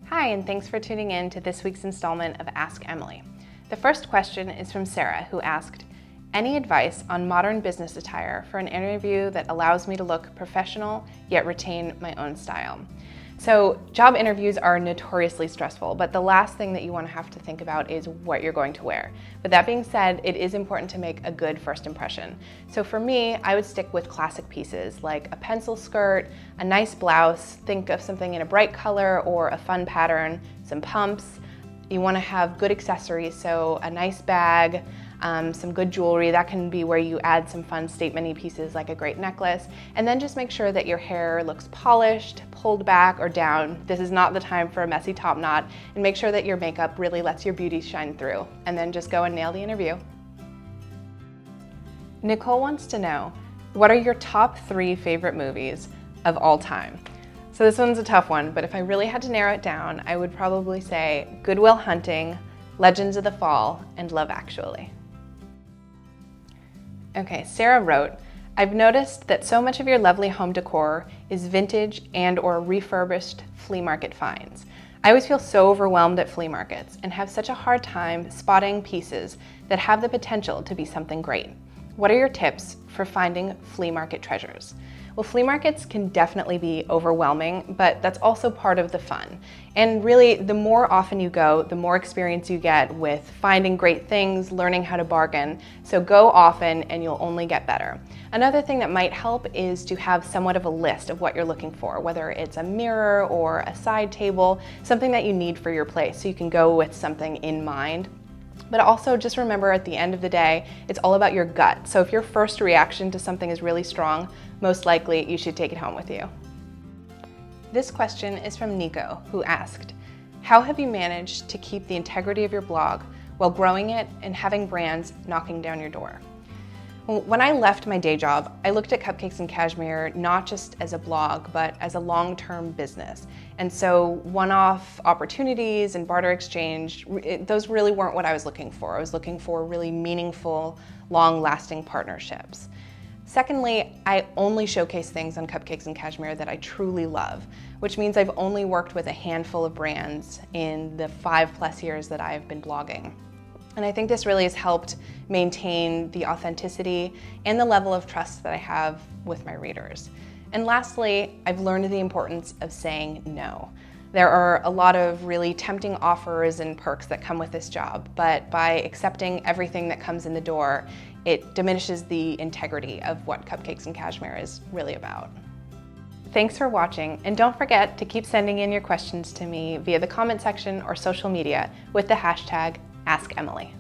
Hi, and thanks for tuning in to this week's installment of Ask Emily. The first question is from Sarah, who asked, any advice on modern business attire for an interview that allows me to look professional yet retain my own style? So job interviews are notoriously stressful, but the last thing that you want to have to think about is what you're going to wear. But that being said, it is important to make a good first impression. So for me, I would stick with classic pieces like a pencil skirt, a nice blouse, think of something in a bright color or a fun pattern, some pumps. You want to have good accessories, so a nice bag, some good jewelry. That can be where you add some fun statement-y pieces like a great necklace. And then just make sure that your hair looks polished, pulled back or down. This is not the time for a messy top knot. And make sure that your makeup really lets your beauty shine through. And then just go and nail the interview. Nicole wants to know, what are your top 3 favorite movies of all time? So this one's a tough one, but if I really had to narrow it down, I would probably say Good Will Hunting, Legends of the Fall, and Love Actually. Okay, Sarah wrote, I've noticed that so much of your lovely home decor is vintage and or refurbished flea market finds. I always feel so overwhelmed at flea markets and have such a hard time spotting pieces that have the potential to be something great. What are your tips for finding flea market treasures? Well, flea markets can definitely be overwhelming, but that's also part of the fun. And really, the more often you go, the more experience you get with finding great things, learning how to bargain. So go often and you'll only get better. Another thing that might help is to have somewhat of a list of what you're looking for, whether it's a mirror or a side table, something that you need for your place so you can go with something in mind. But also just remember, at the end of the day, it's all about your gut. So if your first reaction to something is really strong, most likely you should take it home with you. This question is from Nico, who asked, how have you managed to keep the integrity of your blog while growing it and having brands knocking down your door? Well, when I left my day job, I looked at Cupcakes and Cashmere not just as a blog, but as a long-term business. And so one-off opportunities and barter exchange, those really weren't what I was looking for. I was looking for really meaningful, long-lasting partnerships. Secondly, I only showcase things on Cupcakes and Cashmere that I truly love, which means I've only worked with a handful of brands in the 5+ years that I've been blogging. And I think this really has helped maintain the authenticity and the level of trust that I have with my readers. And lastly, I've learned the importance of saying no. There are a lot of really tempting offers and perks that come with this job, but by accepting everything that comes in the door, it diminishes the integrity of what Cupcakes and Cashmere is really about. Thanks for watching, and don't forget to keep sending in your questions to me via the comment section or social media with the hashtag AskEmily.